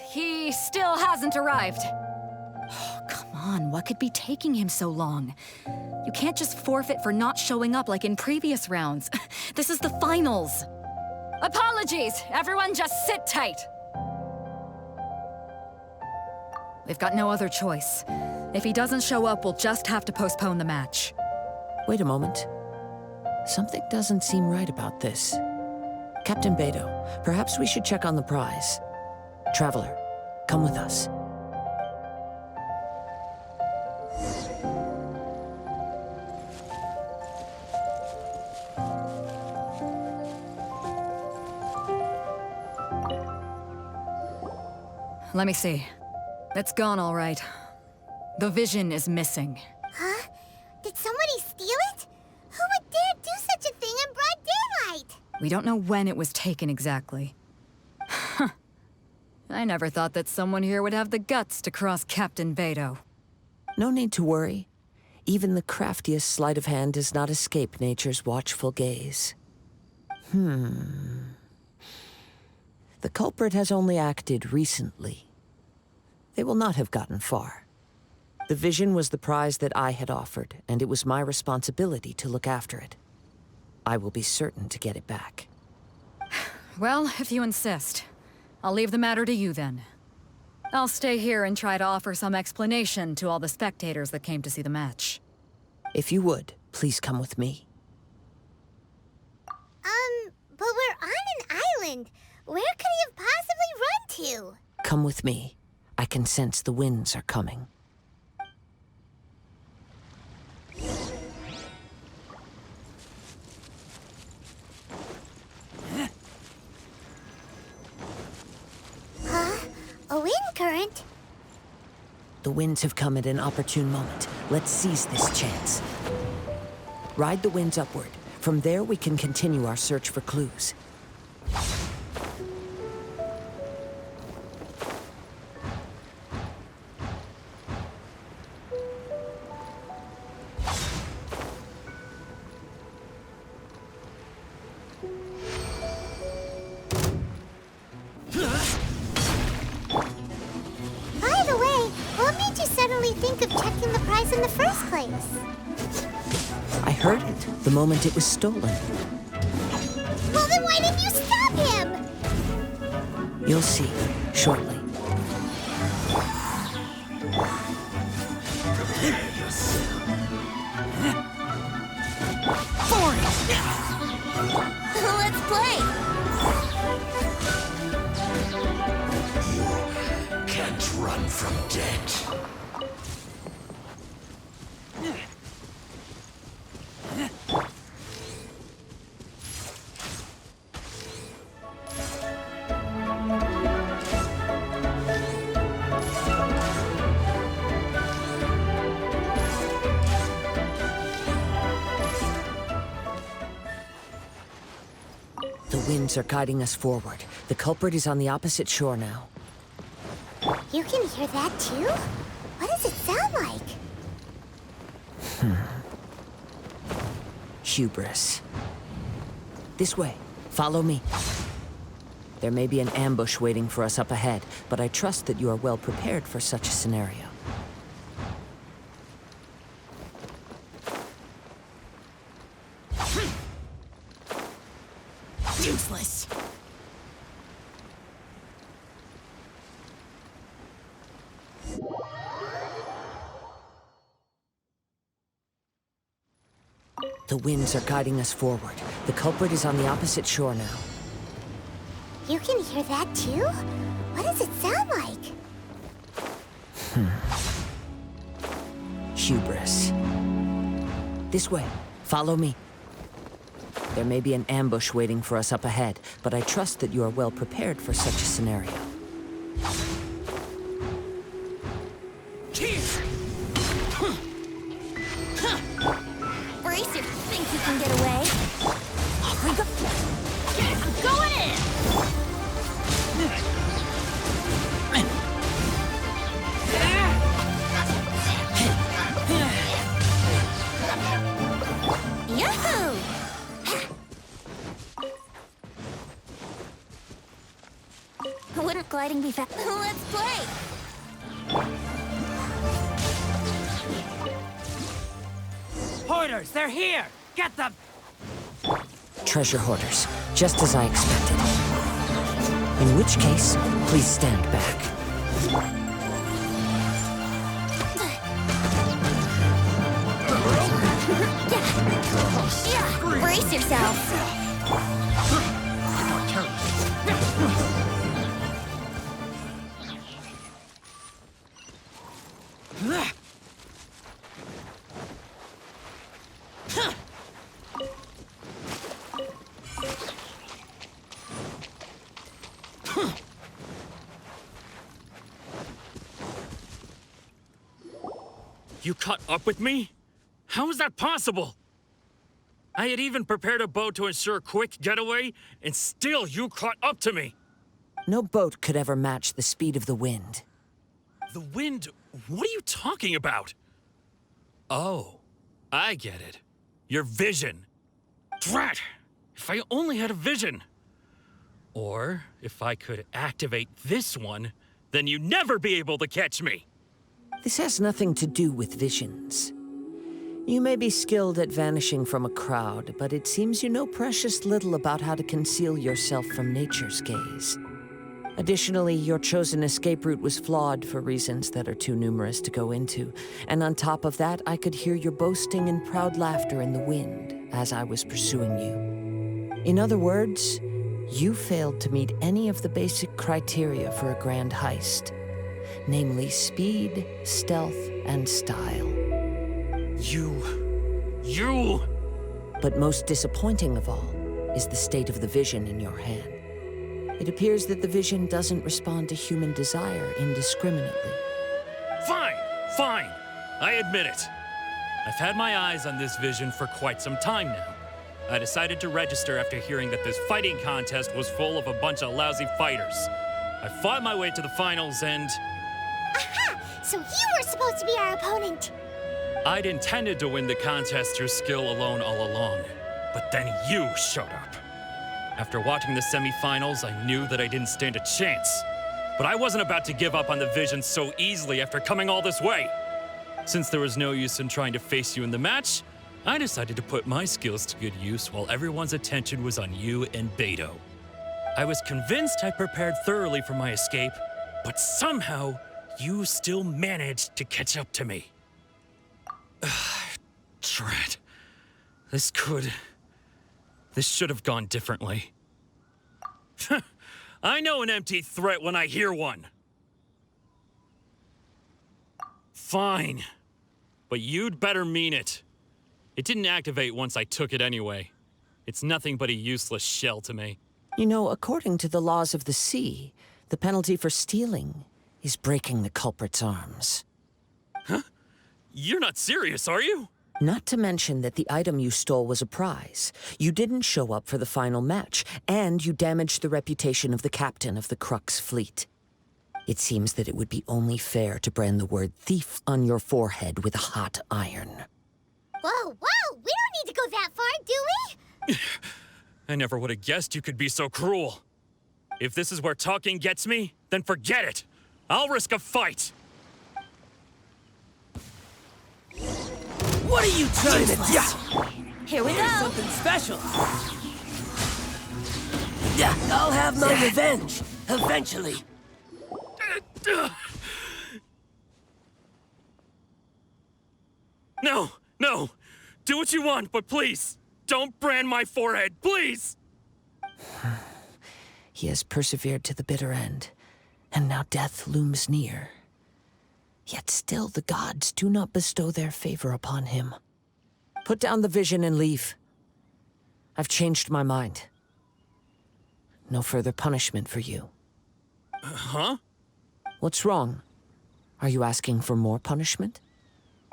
he still hasn't arrived. Oh, come on, what could be taking him so long? You can't just forfeit for not showing up like in previous rounds. This is the finals. Apologies, everyone just sit tight. We've got no other choice. If he doesn't show up, we'll just have to postpone the match. Wait a moment. Something doesn't seem right about this. Captain Beto, perhaps we should check on the prize. Traveler, come with us. Let me see. It's gone all right. The vision is missing. Huh? Did somebody steal it? Who would dare do such a thing in broad daylight? We don't know when it was taken exactly. I never thought that someone here would have the guts to cross Captain Beto. No need to worry. Even the craftiest sleight of hand does not escape nature's watchful gaze. The culprit has only acted recently. They will not have gotten far. The vision was the prize that I had offered, and it was my responsibility to look after it. I will be certain to get it back. Well, if you insist. I'll leave the matter to you then. I'll stay here and try to offer some explanation to all the spectators that came to see the match. If you would, please come with me. But we're on an island. Where could he have possibly run to? Come with me. I can sense the winds are coming. Huh? A wind current? The winds have come at an opportune moment. Let's seize this chance. Ride the winds upward. From there, we can continue our search for clues. By the way, what made you suddenly think of checking the prize in the first place? I heard it the moment it was stolen. Well, then why didn't you stop him? You'll see shortly. Let's play. Can't run from death. The winds are guiding us forward. The culprit is on the opposite shore now. You can hear that too? What does it sound like? Hubris. This way. Follow me. There may be an ambush waiting for us up ahead, but I trust that you are well prepared for such a scenario. Useless. The winds are guiding us forward. The culprit is on the opposite shore now. You can hear that too? What does it sound like? Hubris. This way. Follow me. There may be an ambush waiting for us up ahead, but I trust that you are well prepared for such a scenario. Brace your think you can get away. Off we go. I'm going in! Yahoo! Wouldn't gliding be fast? Let's play! Hoarders, they're here! Get them! Treasure hoarders, just as I expected. In which case, please stand back. Yeah, brace yourself! You caught up with me? How is that possible? I had even prepared a boat to ensure a quick getaway, and still you caught up to me. No boat could ever match the speed of the wind. The wind? What are you talking about? Oh, I get it. Your vision. Drat! If I only had a vision. Or, if I could activate this one, then you'd never be able to catch me. This has nothing to do with visions. You may be skilled at vanishing from a crowd, but it seems you know precious little about how to conceal yourself from nature's gaze. Additionally, your chosen escape route was flawed for reasons that are too numerous to go into. And on top of that, I could hear your boasting and proud laughter in the wind as I was pursuing you. In other words, you failed to meet any of the basic criteria for a grand heist. Namely speed, stealth, and style. You... But most disappointing of all is the state of the vision in your hand. It appears that the vision doesn't respond to human desire indiscriminately. Fine. I admit it. I've had my eyes on this vision for quite some time now. I decided to register after hearing that this fighting contest was full of a bunch of lousy fighters. I fought my way to the finals and... Aha! So you were supposed to be our opponent! I'd intended to win the contest through skill alone all along, but then you showed up. After watching the semifinals, I knew that I didn't stand a chance. But I wasn't about to give up on the vision so easily after coming all this way. Since there was no use in trying to face you in the match, I decided to put my skills to good use while everyone's attention was on you and Beto. I was convinced I prepared thoroughly for my escape, but somehow you still managed to catch up to me. Drat. This should have gone differently. I know an empty threat when I hear one. Fine. But you'd better mean it. It didn't activate once I took it anyway. It's nothing but a useless shell to me. You know, according to the laws of the sea, the penalty for stealing is breaking the culprit's arms. Huh? You're not serious, are you? Not to mention that the item you stole was a prize. You didn't show up for the final match, and you damaged the reputation of the captain of the Crux fleet. It seems that it would be only fair to brand the word thief on your forehead with a hot iron. Whoa! We don't need to go that far, do we? I never would have guessed you could be so cruel. If this is where talking gets me, then forget it. I'll risk a fight. What are you trying to do? Here we go! Something special. Yeah, I'll have my revenge, eventually. No! Do what you want, but please, don't brand my forehead, please! He has persevered to the bitter end, and now death looms near. Yet still the gods do not bestow their favor upon him. Put down the vision and leave. I've changed my mind. No further punishment for you. Huh? What's wrong? Are you asking for more punishment?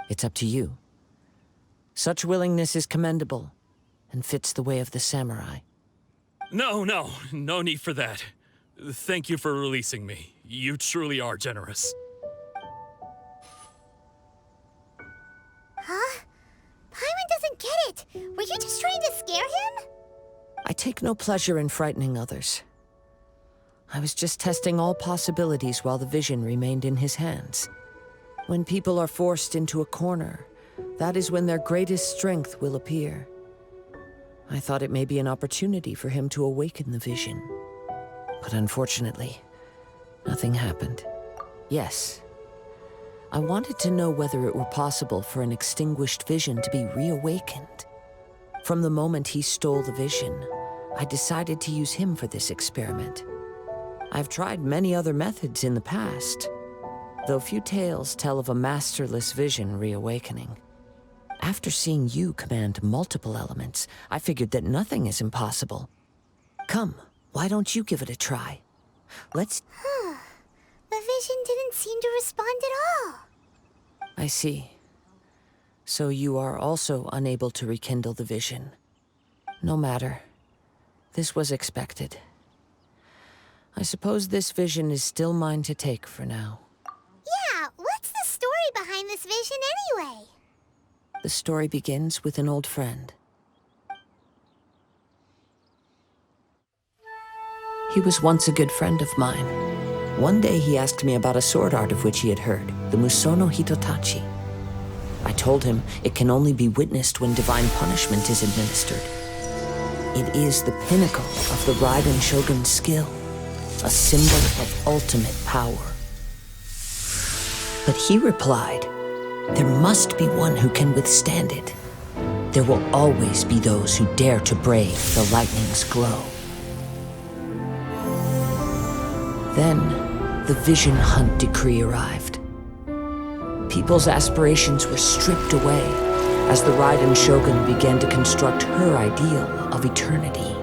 It's up to you. Such willingness is commendable, and fits the way of the samurai. No need for that. Thank you for releasing me. You truly are generous. Huh? Paimon doesn't get it. Were you just trying to scare him? I take no pleasure in frightening others. I was just testing all possibilities while the vision remained in his hands. When people are forced into a corner, that is when their greatest strength will appear. I thought it may be an opportunity for him to awaken the vision. But unfortunately, nothing happened. Yes, I wanted to know whether it were possible for an extinguished vision to be reawakened. From the moment he stole the vision, I decided to use him for this experiment. I've tried many other methods in the past, though few tales tell of a masterless vision reawakening. After seeing you command multiple elements, I figured that nothing is impossible. Come, why don't you give it a try? Let's... The vision didn't seem to respond at all. I see. So you are also unable to rekindle the vision. No matter. This was expected. I suppose this vision is still mine to take for now. Yeah, what's the story behind this vision anyway? The story begins with an old friend. He was once a good friend of mine. One day he asked me about a sword art of which he had heard, the Musono Hitotachi. I told him it can only be witnessed when divine punishment is administered. It is the pinnacle of the Raiden Shogun's skill, a symbol of ultimate power. But he replied, there must be one who can withstand it. There will always be those who dare to brave the lightning's glow. Then, the Vision Hunt decree arrived. People's aspirations were stripped away as the Raiden Shogun began to construct her ideal of eternity.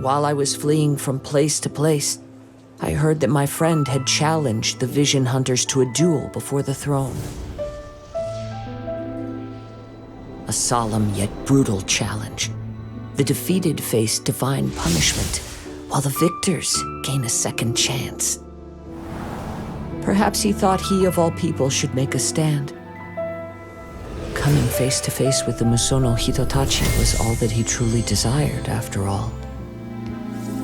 While I was fleeing from place to place, I heard that my friend had challenged the Vision Hunters to a duel before the throne. A solemn yet brutal challenge. The defeated face divine punishment, while the victors gain a second chance. Perhaps he thought he of all people should make a stand. Coming face to face with the Musono Hitotachi was all that he truly desired, after all.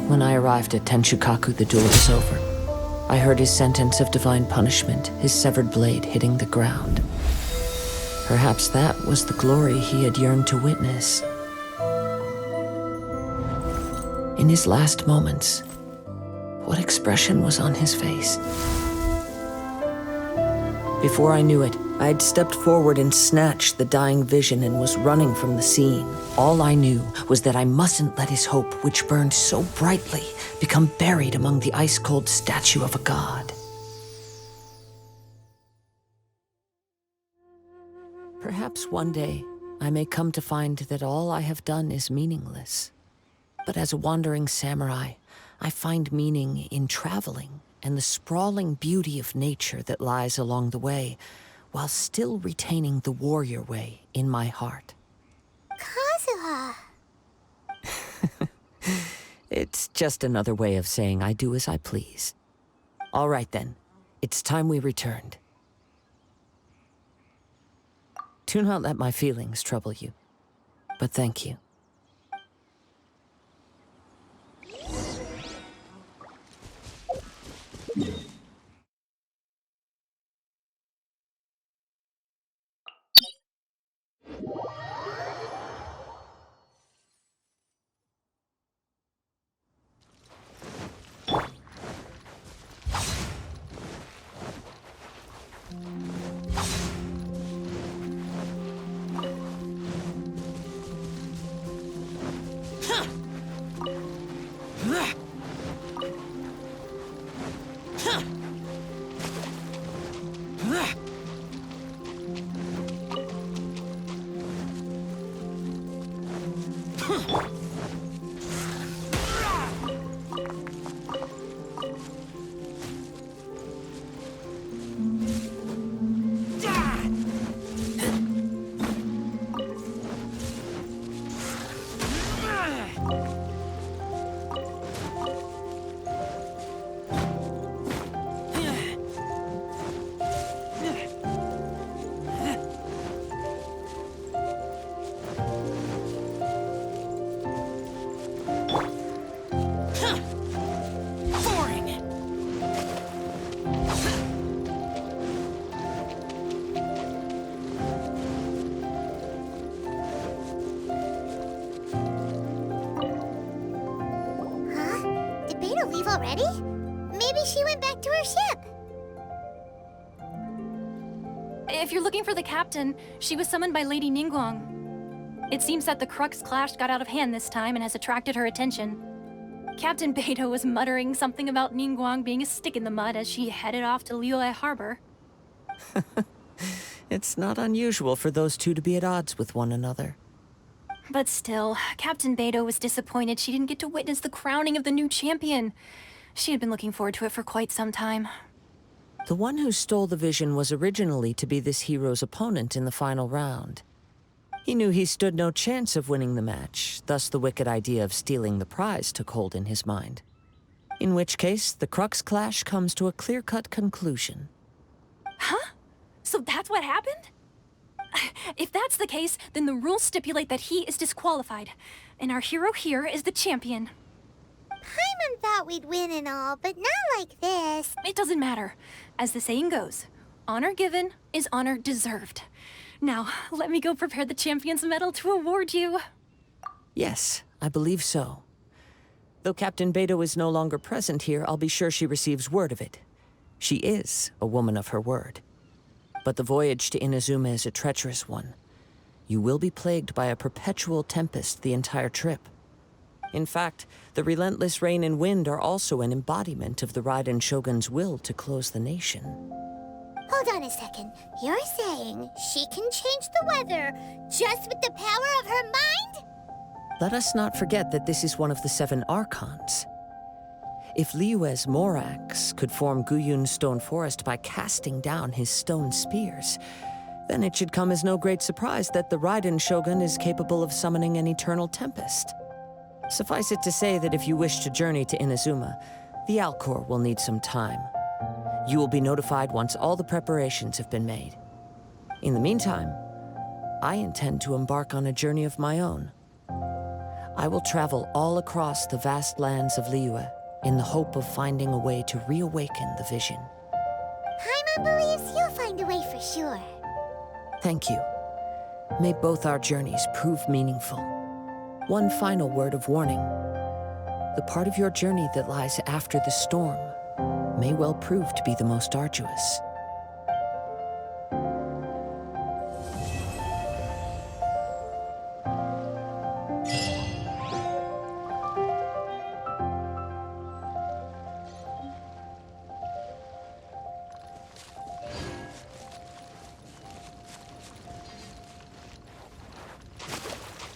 When I arrived at Tenshukaku, the duel was over. I heard his sentence of divine punishment, his severed blade hitting the ground. Perhaps that was the glory he had yearned to witness. In his last moments, what expression was on his face? Before I knew it, I had stepped forward and snatched the dying vision and was running from the scene. All I knew was that I mustn't let his hope, which burned so brightly, become buried among the ice-cold statue of a god. Perhaps one day, I may come to find that all I have done is meaningless. But as a wandering samurai, I find meaning in traveling and the sprawling beauty of nature that lies along the way, while still retaining the warrior way in my heart. Kazuha. It's just another way of saying I do as I please. All right then, it's time we returned. Do not let my feelings trouble you, but thank you. Leave already? Maybe she went back to her ship. If you're looking for the captain, she was summoned by Lady Ningguang. It seems that the Crux clash got out of hand this time and has attracted her attention. Captain Beidou was muttering something about Ningguang being a stick in the mud as she headed off to Liyue Harbor. It's not unusual for those two to be at odds with one another. But still, Captain Beidou was disappointed she didn't get to witness the crowning of the new champion. She had been looking forward to it for quite some time. The one who stole the vision was originally to be this hero's opponent in the final round. He knew he stood no chance of winning the match, thus the wicked idea of stealing the prize took hold in his mind. In which case, the Crux clash comes to a clear-cut conclusion. Huh? So that's what happened? If that's the case, then the rules stipulate that he is disqualified, and our hero here is the champion. Paimon thought we'd win and all, but not like this. It doesn't matter. As the saying goes, honor given is honor deserved. Now, let me go prepare the champion's medal to award you. Yes, I believe so. Though Captain Beidou is no longer present here, I'll be sure she receives word of it. She is a woman of her word. But the voyage to Inazuma is a treacherous one. You will be plagued by a perpetual tempest the entire trip. In fact, the relentless rain and wind are also an embodiment of the Raiden Shogun's will to close the nation. Hold on a second. You're saying she can change the weather just with the power of her mind? Let us not forget that this is one of the 7 Archons. If Liyue's Morax could form Guyun's stone forest by casting down his stone spears, then it should come as no great surprise that the Raiden Shogun is capable of summoning an eternal tempest. Suffice it to say that if you wish to journey to Inazuma, the Alcor will need some time. You will be notified once all the preparations have been made. In the meantime, I intend to embark on a journey of my own. I will travel all across the vast lands of Liyue in the hope of finding a way to reawaken the vision. Paimon believes you'll find a way for sure. Thank you. May both our journeys prove meaningful. One final word of warning. The part of your journey that lies after the storm may well prove to be the most arduous.